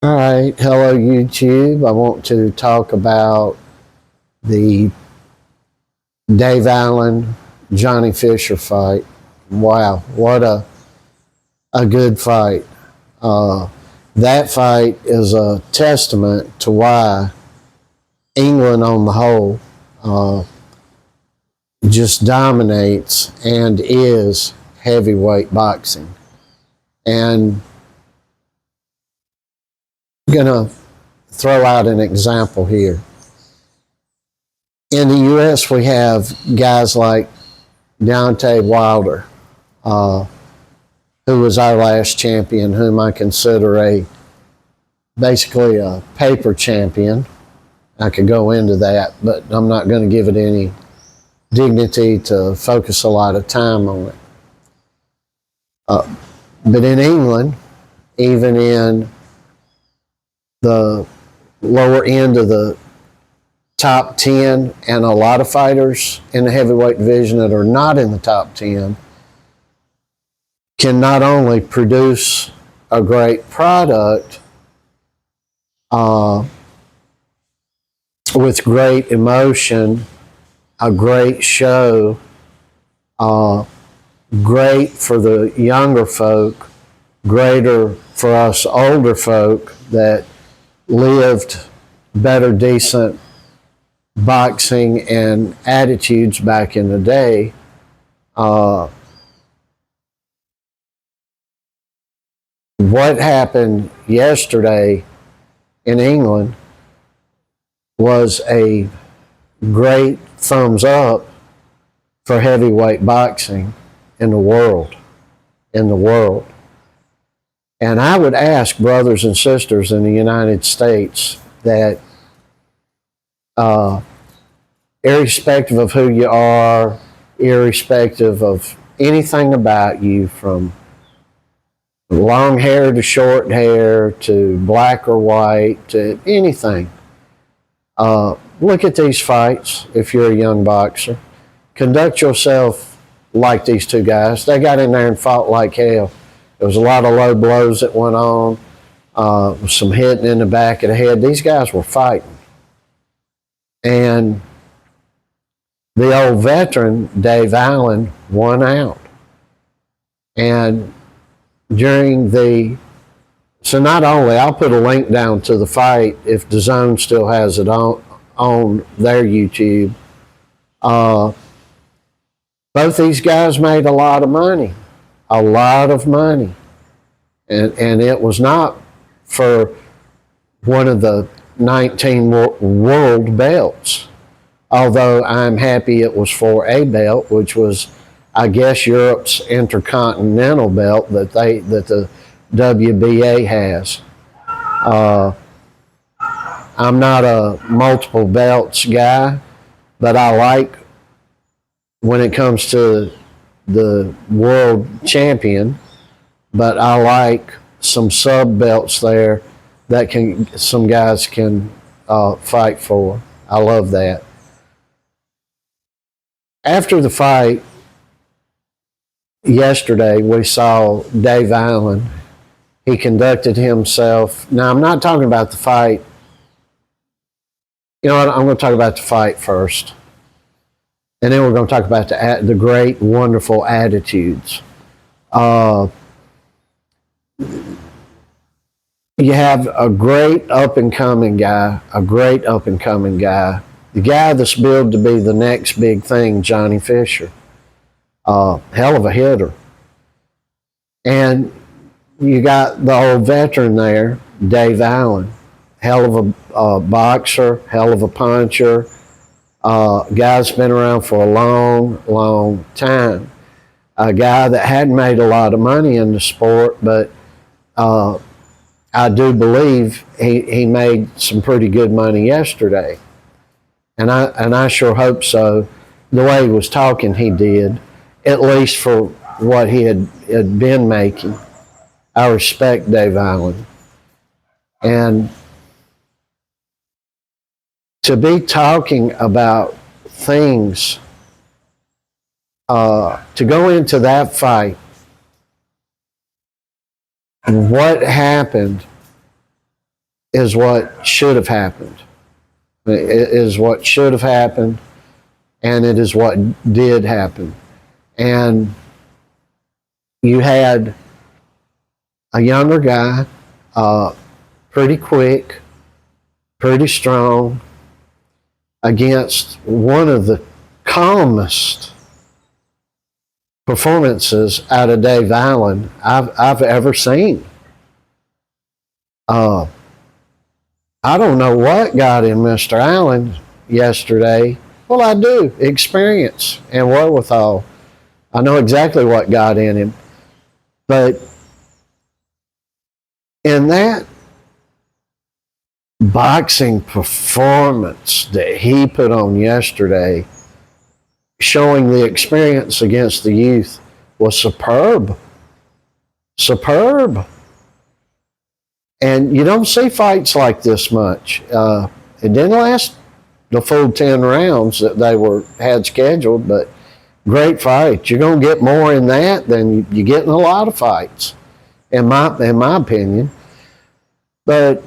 All right, hello YouTube. I want to talk about the Dave Allen Johnny Fisher fight. Wow, what a good fight. Uh, that fight is a testament to why England on the whole uh, just dominates and is heavyweight boxing. And I'm going to throw out an example here. In the U.S., we have guys like Deontay Wilder, uh, who was our last champion, whom I consider basically a paper champion. I could go into that, but I'm not going to give it any dignity to focus a lot of time on it. But in England, even in the lower end of the top 10, and a lot of fighters in the heavyweight division that are not in the top 10 can not only produce a great product with great emotion, a great show, great for the younger folk, greater for us older folk that lived better, decent boxing and attitudes back in the day. What happened yesterday in England was a great thumbs up for heavyweight boxing in the world. And I would ask brothers and sisters in the United States that irrespective of who you are, irrespective of anything about you, from long hair to short hair to black or white to anything, look at these fights if you're a young boxer. Conduct yourself like these two guys. They got in there and fought like hell. There was a lot of low blows that went on, some hitting in the back of the head. These guys were fighting. And the old veteran, Dave Allen, won out. And so not only, I'll put a link down to the fight if DAZN still has it on their YouTube. Both these guys made a lot of money. And it was not for one of the 19 world belts, although I'm happy it was for a belt, which was, I guess, Europe's intercontinental belt that the WBA has. I'm not a multiple belts guy, but I like, when it comes to the world champion, but I like some sub belts there that some guys can fight for. I love that. After the fight yesterday, we saw Dave Allen. He conducted himself. Now, I'm not talking about the fight. You know what? I'm going to talk about the fight first. And then we're going to talk about the great, wonderful attitudes. You have a great up-and-coming guy, the guy that's billed to be the next big thing, Johnny Fisher. Hell of a hitter. And you got the old veteran there, Dave Allen. Hell of a boxer, hell of a puncher. Guy's been around for a long, long time. A guy that hadn't made a lot of money in the sport, but I do believe he made some pretty good money yesterday. And I sure hope so. The way he was talking, he did, at least for what he had been making. I respect Dave Allen. And to be talking about things, to go into that fight, what happened is what should have happened. It is what should have happened, and it is what did happen. And you had a younger guy, pretty quick, pretty strong, against one of the calmest performances out of Dave Allen I've ever seen. I don't know what got in Mr. Allen yesterday. Well, I do. Experience and wherewithal. I know exactly what got in him. But in that boxing performance that he put on yesterday, showing the experience against the youth, was superb. Superb. And you don't see fights like this much. It didn't last the full 10 rounds that they had scheduled, but great fight. You're going to get more in that than you get in a lot of fights, in my opinion. But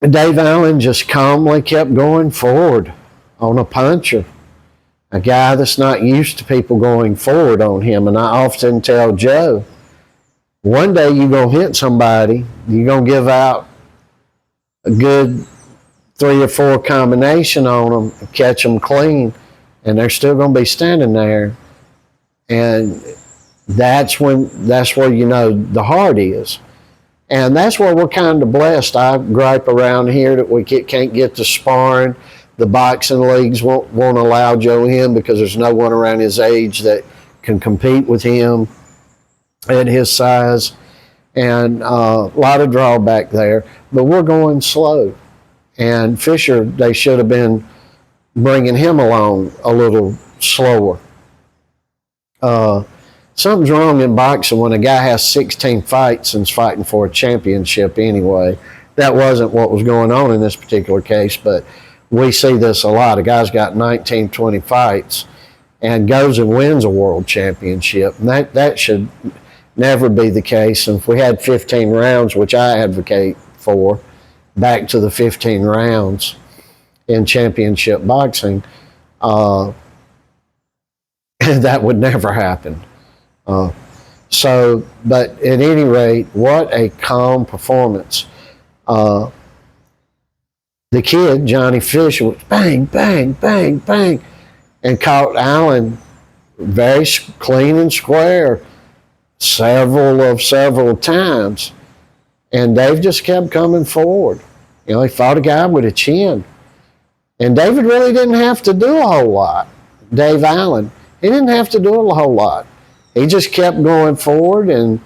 Dave Allen just calmly kept going forward on a puncher, a guy that's not used to people going forward on him. And I often tell Joe, one day you're going to hit somebody, you're going to give out a good 3 or 4 combination on them, catch them clean, and they're still going to be standing there. And that's where you know the heart is. And that's where we're kind of blessed. I gripe around here that we can't get to sparring. The boxing leagues won't allow Joe in because there's no one around his age that can compete with him at his size. And a lot of drawback there. But we're going slow. And Fisher, they should have been bringing him along a little slower. Something's wrong in boxing when a guy has 16 fights and's fighting for a championship anyway. That wasn't what was going on in this particular case, but we see this a lot. A guy's got 19, 20 fights and goes and wins a world championship. And that should never be the case. And if we had 15 rounds, which I advocate for, back to the 15 rounds in championship boxing, that would never happen. But at any rate, what a calm performance. The kid, Johnny Fisher, was bang, bang, bang, bang, and caught Allen very clean and square several times. And Dave just kept coming forward. You know, he fought a guy with a chin. And David really didn't have to do a whole lot. Dave Allen, he didn't have to do a whole lot. He just kept going forward and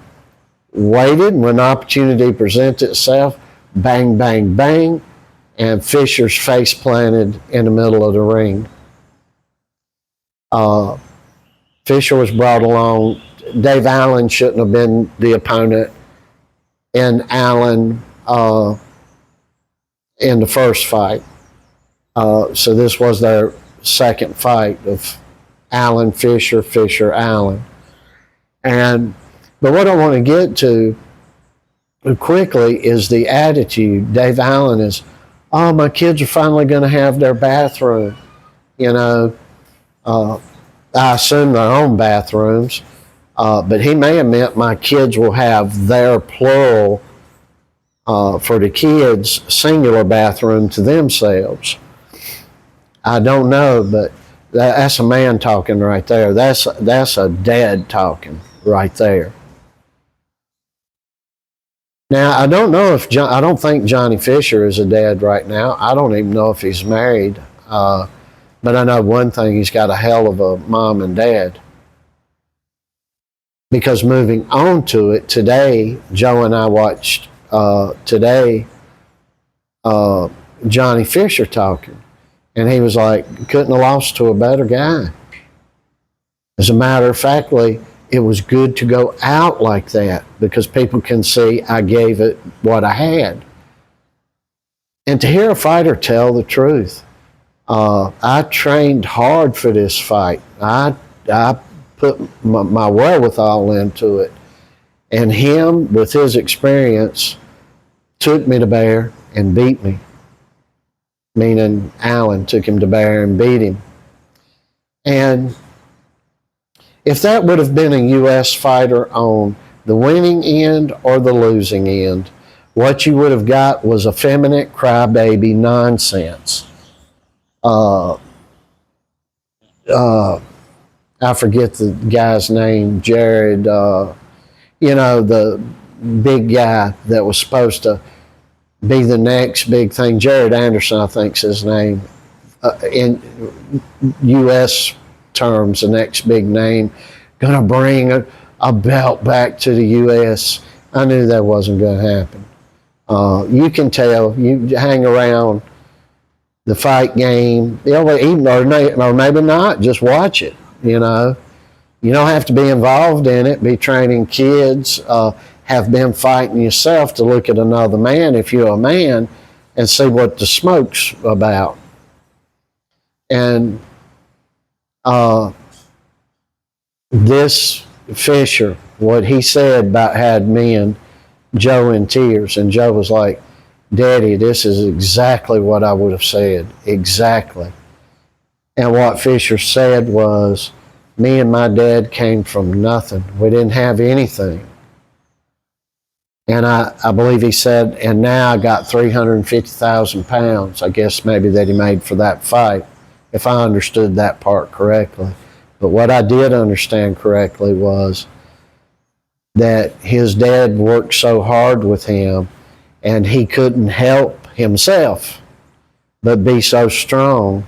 waited, and when opportunity presented itself, bang, bang, bang, and Fisher's face planted in the middle of the ring. Fisher was brought along. Dave Allen shouldn't have been the opponent, and Allen in the first fight. So this was their second fight of Allen, Fisher, Fisher, Allen. But what I want to get to quickly is the attitude. Dave Allen is, oh, my kids are finally going to have their bathroom. You know, I assume their own bathrooms, but he may have meant my kids will have their plural for the kids, singular bathroom to themselves. I don't know, but that's a man talking right there. That's a dad talking right there. Now, I don't know if I don't think Johnny Fisher is a dad right now. I don't even know if he's married. But I know one thing, he's got a hell of a mom and dad. Because moving on to it, today, Joe and I watched Johnny Fisher talking. And he was like, couldn't have lost to a better guy. As a matter of fact, it was good to go out like that because people can see I gave it what I had. And to hear a fighter tell the truth, I trained hard for this fight. I put my wherewithal into it. And him, with his experience, took me to Bear and beat me, meaning Allen took him to Bear and beat him. And if that would have been a U.S. fighter on the winning end or the losing end, what you would have got was effeminate crybaby nonsense. I forget the guy's name, Jared, the big guy that was supposed to be the next big thing. Jared Anderson, I think's his name. In U.S. terms, the next big name, going to bring a belt back to the U.S. I knew that wasn't going to happen. You can tell, you hang around the fight game, or maybe not, just watch it, You don't have to be involved in it, be training kids, have been fighting yourself to look at another man if you're a man and see what the smoke's about. And this Fisher, what he said about had me and Joe in tears, and Joe was like, Daddy, this is exactly what I would have said, exactly. And what Fisher said was, me and my dad came from nothing. We didn't have anything. And I believe he said, and now I got 350,000 pounds, I guess maybe that he made for that fight, if I understood that part correctly. But what I did understand correctly was that his dad worked so hard with him and he couldn't help himself but be so strong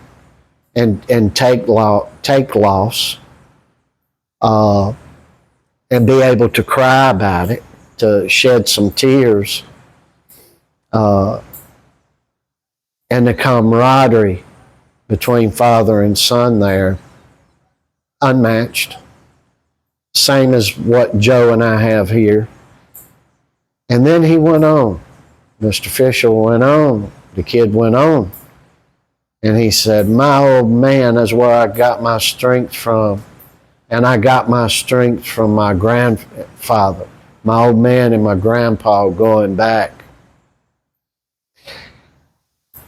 and take loss and be able to cry about it, to shed some tears, and the camaraderie between father and son there, unmatched. Same as what Joe and I have here. And then he went on. Mr. Fisher went on. The kid went on. And he said, my old man is where I got my strength from. And I got my strength from my grandfather, my old man and my grandpa going back.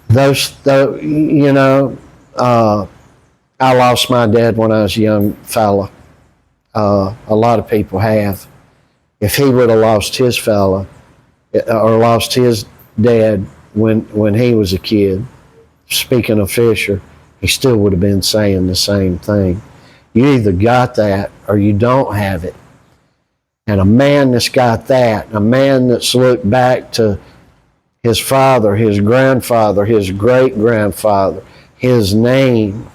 I lost my dad when I was a young fella. A lot of people have. If he would have lost his fella, or lost his dad when he was a kid, speaking of Fisher, he still would have been saying the same thing. You either got that or you don't have it. And a man that's got that, a man that's looked back to his father, his grandfather, his great-grandfather, his name,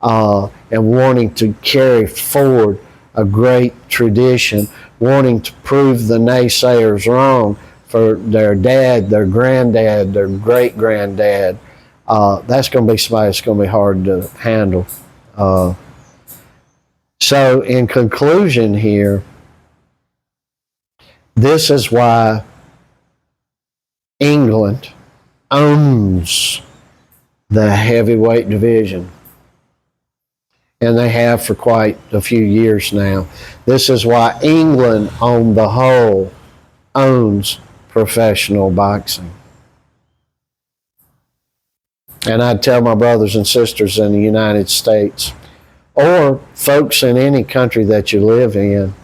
and wanting to carry forward a great tradition, wanting to prove the naysayers wrong for their dad, their granddad, their great-granddad, that's going to be somebody that's going to be hard to handle. So in conclusion here, this is why England owns the heavyweight division. And they have for quite a few years now. This is why England on the whole owns professional boxing. And I'd tell my brothers and sisters in the United States, or folks in any country that you live in,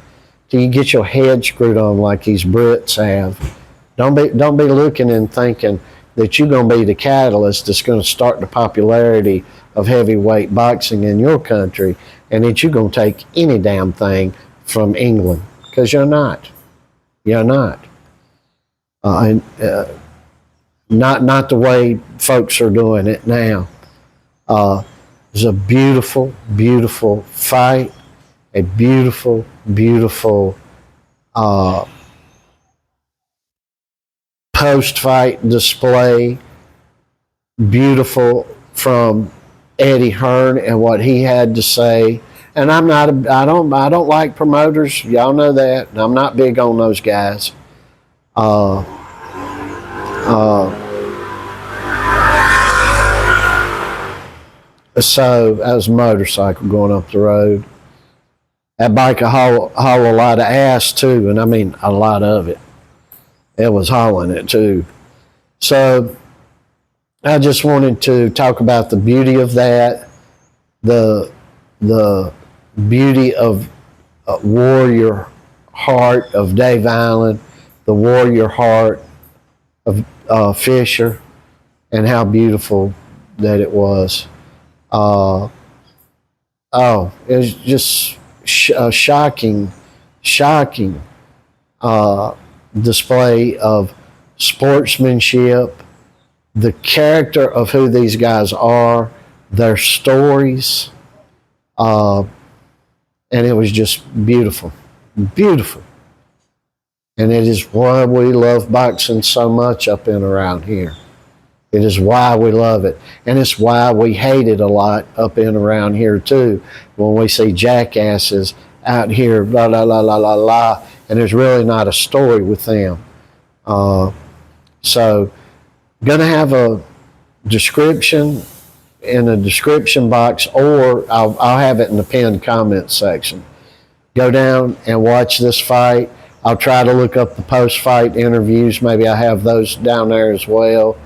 do you get your head screwed on like these Brits have? Don't be looking and thinking that you're going to be the catalyst that's going to start the popularity of heavyweight boxing in your country, and that you're going to take any damn thing from England, because you're not. You're not. Not the way folks are doing it now. It's a beautiful, beautiful fight, a beautiful, beautiful post-fight display, beautiful from Eddie Hearn and what he had to say. And I don't like promoters. Y'all know that. And I'm not big on those guys. So that was a motorcycle going up the road. That bike will haul a lot of ass too, and I mean a lot of it. It was hauling it too. So I just wanted to talk about the beauty of that, the beauty of warrior heart of Dave Allen, the warrior heart of Fisher, and how beautiful that it was. It was just a shocking display of sportsmanship, the character of who these guys are, their stories, and it was just beautiful, beautiful. And it is why we love boxing so much up and around here. It is why we love it. And it's why we hate it a lot up and around here too. When we see jackasses out here, blah, blah, blah, blah, blah, blah, and there's really not a story with them. So, going to have a description in the description box, or I'll have it in the pinned comment section. Go down and watch this fight. I'll try to look up the post-fight interviews. Maybe I have those down there as well.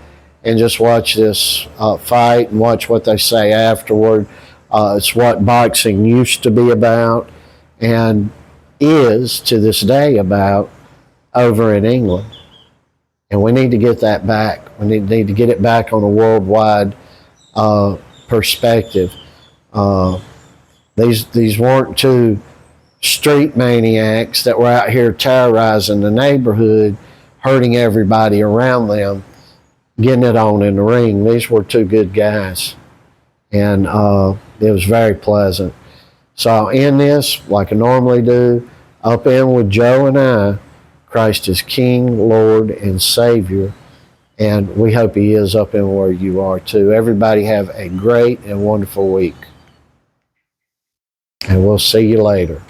And just watch this fight and watch what they say afterward. It's what boxing used to be about and is to this day about over in England. And we need to get that back. We need to get it back on a worldwide perspective. These weren't two street maniacs that were out here terrorizing the neighborhood, hurting everybody around them, getting it on in the ring. These were two good guys, and it was very pleasant. So I'll end this like I normally do, up in with Joe and I. Christ is King, Lord, and Savior, and we hope He is up in where you are too. Everybody have a great and wonderful week, and we'll see you later.